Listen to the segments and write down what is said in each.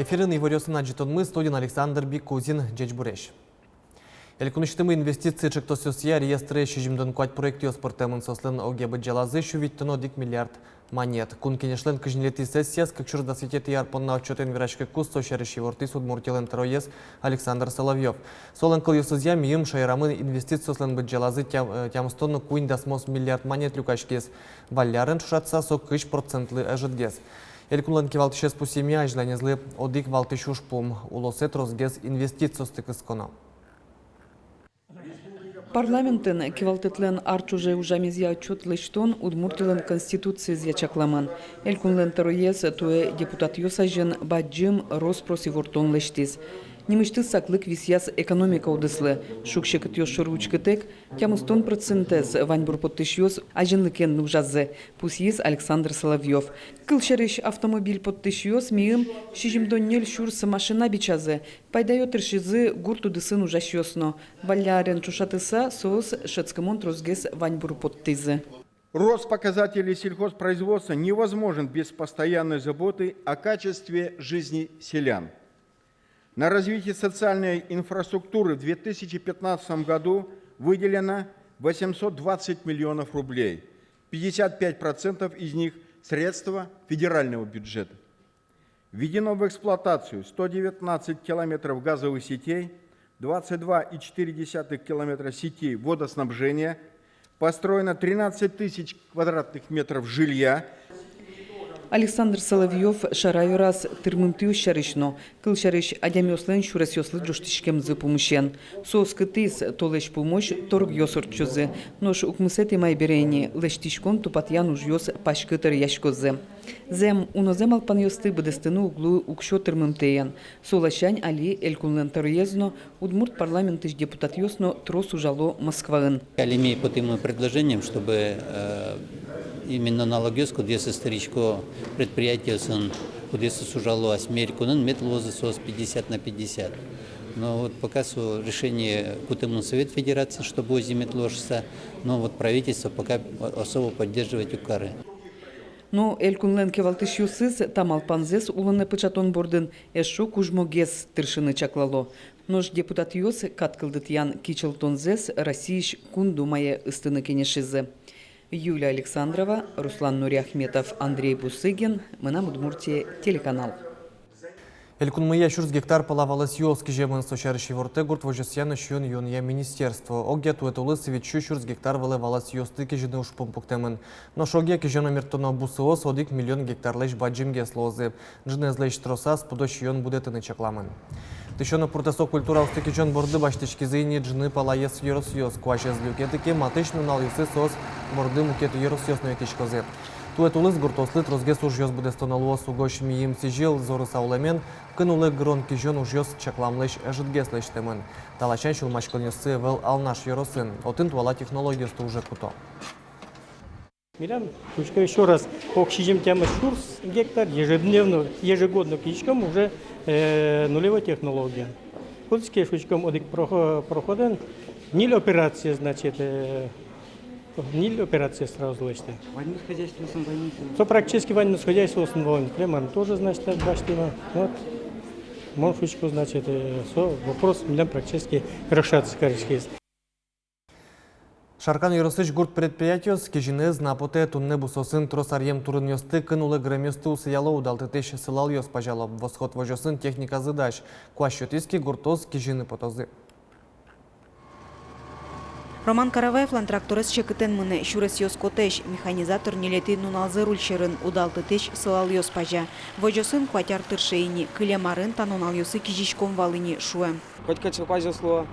Эфирин Иварёсын аджитонмы студин Александр Бикузин, Джечбуреш. Элькунуштымы инвестиции чектосёсия реестры шижимдон куать проекты спортемын сослен огебы джалазы шувиттено дик миллиард монет. Кун кенешлен кыжнелети сессия с кыкчур досветети ярпонна отчетен вирашка кусто шерещи вортис удмуртилен троес Александр Соловьев. Солен кыл юсузья миым шайрамын инвестиции сослен бы джалазы тямстонну куин дасмос миллиард монет люкашкес. Валярен шуратса со кыш процентлы ажитгес. Элькунлан кивалтышес пусеми ажланезлы одик валтышуш пум. Улосет розгез инвестицио стыкыскона. Парламентын кивалтетлен арчуже ужамезия отчет лыштон удмуртилен конституции зячакламан. Элькунлен тароес туе депутат юсажен баджим роспроси вортон лыштиз. Немышты саклык висяс экономика удыслы. Шукшекет ёшуручкетек, тямустон процентез ваньбур подтышьёс аженлыкен нужазы. Пусьез Александр Соловьев. Кылшереш автомобиль подтышьёс миым шижимдоннель шурс машина бичазы. Пайдает решизы гурту дысын ужащёсно. Валярен чушатыса соос шецкамон трозгес ваньбур подтызы. Рост показателей сельхозпроизводства невозможен без постоянной заботы о качестве жизни селян. На развитие социальной инфраструктуры в 2015 году выделено 820 миллионов рублей. 55% из них – средства федерального бюджета. Введено в эксплуатацию 119 километров газовых сетей, 22,4 километра сетей водоснабжения, построено 13 тысяч квадратных метров жилья. Александр Соловьев шараю раз тырмынтыю шарышно. Кыл шарыш адямёслен шурасёслы джуштишкемзы помощен. Соос кытыз толеш помощь торг ёсорчузы. Нош укмысети майберени лештишкон тупатьян ужьёс пашкытыр яшкозы. Зем унозем алпаньёсты быдыстыны углу укшо тырмынтыян. Солашань али элькунлен таруезно удмурт парламентыш депутат ёсно трос ужало Москваын. Алимей по тем предложениям, чтобы именно налогёс, куда старичко предприятие куда сужало Америку, метлозы сос 50/50. Но вот пока решение Кутымный совет федерации, чтобы ози метложься, но вот правительство пока особо поддерживать укары. Но элькунлен кевалтышюсыз тамалпанзес улыны пычатон бордын эшу кужмогес тыршыны чаклало. Нож депутат ёс каткылдытян кичелтонзес Россииш кундумае ыстыны кенешизы. Юлия Александрова, Руслан Нуриахметов, Андрей Бусыгин. Мы на Удмуртии телеканал. Элькунмыя 4 гектар полавалась ёски жемын сошарыщи ворте гурт вожесьяны шьон юния министерство. Огя туэтулы свечу 4 гектар валывалась ёсты кежины ушпум пуктемын. Но шоге кежена мертона бусыос одик миллион гектар лэш баджимге слозы. Джинез лэш троса спудоч йон будетыны чакламын. Тышёны пуртасо культура устыки жон борды баштычки зыйни джины палаес ёрос-ёс. Куашез люкетыки матычны нал юсы сос борды мукет ёрос-ёс ноетичкозе. Туэтулыз гуртослы трозгес уж ёс будестоналуо сугош миим сижил зоры саулемен, кынулы гронки жон уж ёс чакламлыш эжитгес лештемын. Талачан шулмашкылнёсы вел алнаш ёросын. Отын туала технологиясты уже куто. Мирам, еще раз, оксижим тема шурс гектар, ежегодно кичком уже нулевая технология. Культские шучком одик проходен, ниль операция, значит, ниль операция сразу лечты. Войну с хозяйством войны. То практически войну с хозяйством войны. Прямо тоже, значит, баштима. Вот, монфучку, значит, вопрос милям практически решаться, короче. Шаркан юросыч гурт предприятиос кежинез напоте тунне бусосын тросарьем турын ёсты кынулы гремёсты усыяло удалтытыш сылал ёс пожалоб. Восход вожосын техника задач. Куащотиски гуртоз кежины потозы. Роман Караваевлан тракторыс чекытен мыны шурес ёс котеш, механизатор нелети нуналзы рульшерын удалтытыш сылал ёс пажа. Вожосын кватяр тыршейни, кылемарын танунал ёсы кижишком валыни шуэм. Хоть качал пажасло.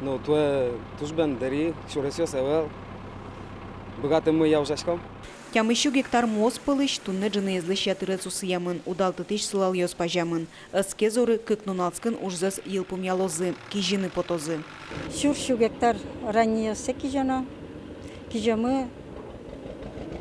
Ну, то туж бендери, шурес ёс эвел. Богатым мы я ужашком. Тям еще гектар моз пылыш, тунне джины езлыш ятырец усыямын, удалтытыш сылал ёс пажамын. Ыске зоры кык-нуналскын ужзас йылпум ялозы, кижины потозы. Шуршу гектар ранее секижана, кижамы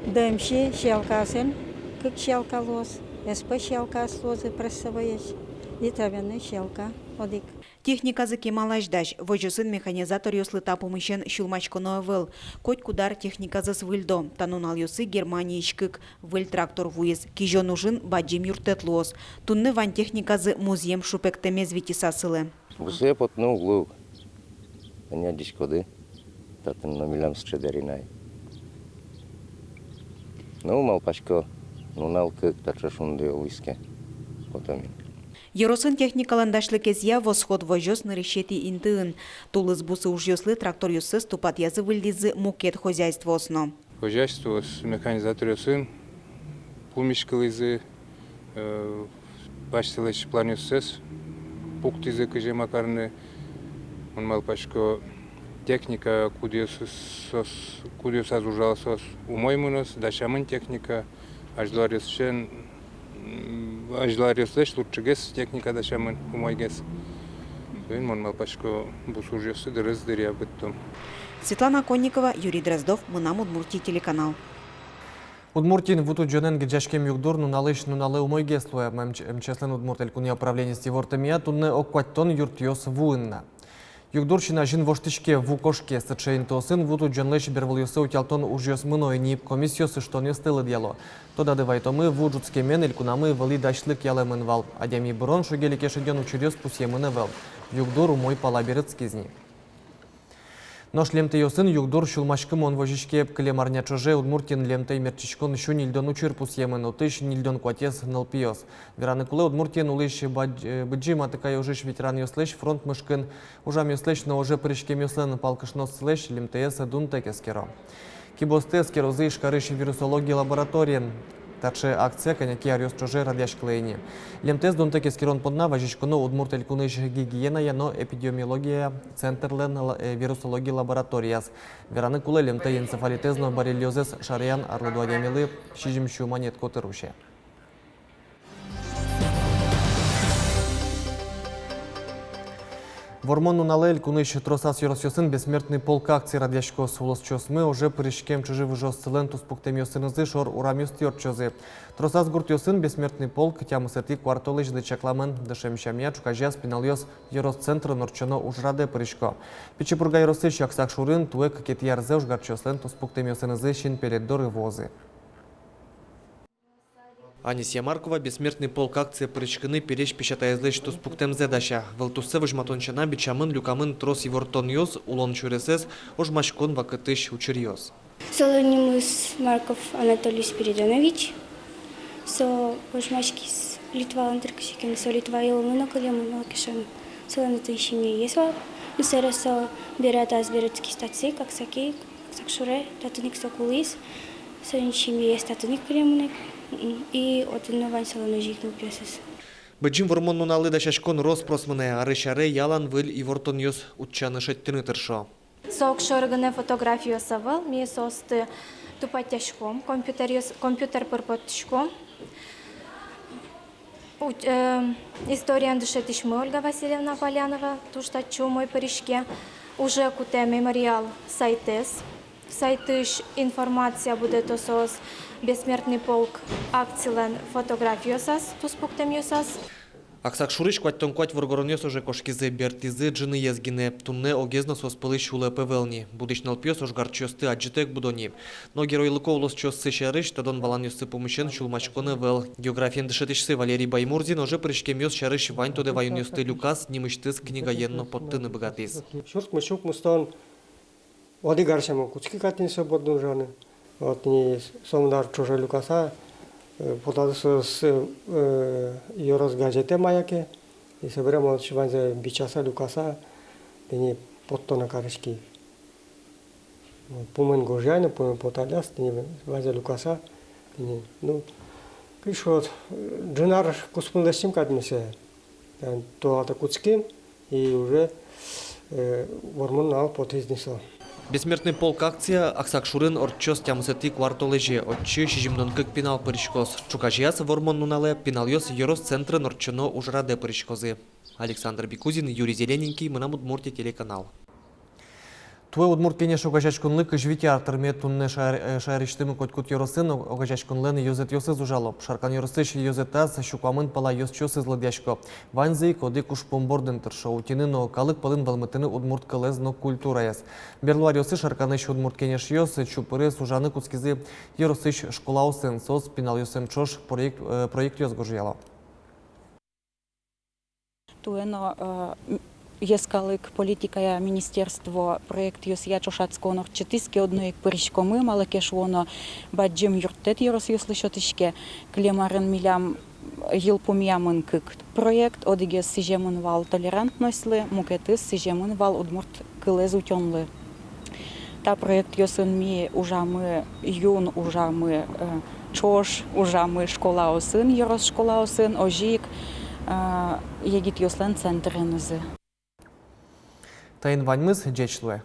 дымши шелкасын, кык шелкалоз, СП шелкас лозы прессоваешь, и травяны шелка одик. Техниказы кемалаждаш, вожосын механизатор ёслыта помыщен шулмачконо выл. Коть кудар техниказы свыльдо, танунал ёсы Германия ишкык, выл трактор вуез, кижо нужын баджим юртетлоз. Тунны ван техниказы музеем шупектемез витисасылы. Все под на углу. Они дискоды. Татын на милям счедеринай. Ну, малпачко, ну налкык, тачашунды уиске. Потом. Еросын техникаландашлы кезья восход вожос на решети интын. Тулыз бусы уж ёслы трактор ёсы ступат язы выльдизы мукет хозяйство осно. Хозяйство с механизатор ёсын, пулмишкалызы, баштылыш план ёсыз, пуктизы кыжы макарны, он малпачко техника кудиосаз ужалсос умоймунос, дашамын техника, ажлар ёсшен, ажлар ёслеш лучшегес техника дашамын умойгес. Вен мон малпачко бусуж ёсы дырыз дыря быттым. Светлана Конникова, Юрий Дроздов, Мынам Удмуртий телеканал. Удмуртин вуту джонен геджашкем югдур нуналыш нуналы умойге слоя мчеслен Удмуртель куния управление стивортамия тунне окваттон юрт ёс вуынна. Югдурщина жин воштичке в кошке сычейн тосын вуту джонлеш бервал ёсы утялтон уж ёс мыной нип комиссиосы что не стылы дьяло. Тода дывайтомы вуджутске мен илькунамы вали дашлык ялемын вал. Адями брон шугели кешеден учерёс пусьемыны вел. Югдур умой палаберет скизни. Нож лемте ёсын югдур шулмашкым он вожишке клемарня чоже Удмуртин лемте мерчичкон шу нильдон учир пусьемын отыш нильдон куатес нылпиос. Вераны куле Удмуртин улыш быджим атыкай ужиш ветеран ёслеш фронт мышкын ужам ёслеш но уже прыжкем ёслен палкышнос слеш лемтес дун текескеро. Кибостес керозы шкарыш вирусологии лабораториен. Также акция коняки арёс чоже радяш клейни. Лемтес дун текескерон подна вожишконо Удмуртель куныш гигиена но эпидемиология центрлен вирусологии лабораторияс. Вераны куле лемте энцефалитезно боррелиозес шарян арлудуадемилы шижимщу монет котыруще. Вормону налель куныш тросас юросёсын бессмертный полк акции радяшко сулос чосмы уже прыжкем чужи выжос целентус пуктем ёсынызы шор урамюс тёрчозы. Тросас гурт ёсын бессмертный полк тямысети квартолыш дычакламын дышемщамья чукажя спинал ёс ёрос центр норчоно ужраде прыжко. Пичепурга ёросы шаксак шурын туэк кетьярзе ужгар чослентус пуктем ёсынызы шин перед доры возы. Анисия Маркова бессмертный полк акции прыжкыны переш печатаязлыш тус пуктем зедаща. Валтуссе выжматончана бичамын люкамын трос евортон ёс улон чуресес ожмашкон вакытыш учерьёс. Солонимус Марков Анатолий Спиридонович. Со ожмашкис Литва антрикшикен со Литва елмына калемына кишен. Солоныты ищемье есва. Нусера со берата азберетский статси, как саки, как шуре, татуник сокулис. Со ищемье есть татуник калемына. И от иннован солоножик нупесес. Быджим вормон нуналы да шашкон роспросмыне арышаре ялан выл и вортон ёс утчаны шеттыны тыршо. Сок шоргане фотографию савал, ми состы тупатяшком, компьютер пырпотшком. История дышетишмы Ольга Васильевна Полянова, туштачу мой паришке. Уже куте мемориал сайтес. Сайтыш информация будет осос бессмертный полк акцилен фотографиосас туспуктем ёсас. Аксак шурыш кваттон квать воргорон ёс уже кошкизы бертизы джины езгине тунне огезно соспылы шуле певелни. Будычнал пьёс ожгар чёсты аджитек будони. Но герой лыко улос чёссы шарыш тадон валан ёссы помыщен шулмачконы вел. Географиен дышетышсы Валерий Баймурзин уже прыжкем ёс шарыш вань тоде ваюн ёсты Люкас немыштыз книга енно подтыны богатыз. Шурк мышук мустан воды гаршама кучки катин свободну жаны. Вот не сомдар чужа Люкаса потадысы с ёрос гаджете маяке и соберем от шванзе бичаса Люкаса дени подтона карышки. Пумен гожяне, пумен поталяс, дени вазе Люкаса дени ну кишот джинар куспундашим кадмесе. То ата кучки и уже вормон нал потизнесо. Бессмертный полк акция Аксак Шурын орчос тямысети квартолеже отчы шижимдонкык пинал пырышкоз. Чукажияс вормон нунале пинал ёс ёрос центры норчоно ужраде пырышкозы. Александр Бикузин, Юрий Зелененький, Мынам Удмуртия телеканал. Туе удмурт кенеш огажачкунлык жвитяр термет тунне шайриштымы коткут йоросын огажачкунлен юзет йосыз ужалоп. Шаркан йорысыш юзетаз шукамын пала йосчосыз ладяшко. Ванзы коды куш помборден тыршо. Утиныно калык палын балмытыны удмурт калезно культура яс. Берлуар йосы шарканыш удмурт кенеш йос чупыры сужаны куцкизы йорысыш школаусын сос пинал йосем чош проект йос гожияло. Туено єскалик політика міністерство проєкт Йосія Чошацького чотиське одної перешкоми, але кеш воно баджим юртет єросюсли шотишке клемарен мілям гілпум'ямин кик проєкт одигес сижемон вал толерантностли мукетис сижемон вал удмурт килезутьонли. Та проєкт йосин мі ужами юн ужами чош ужами школа осин єрос школа осин ожік єгіт йослен центренузи. Тайын ваньмыз джечлуе.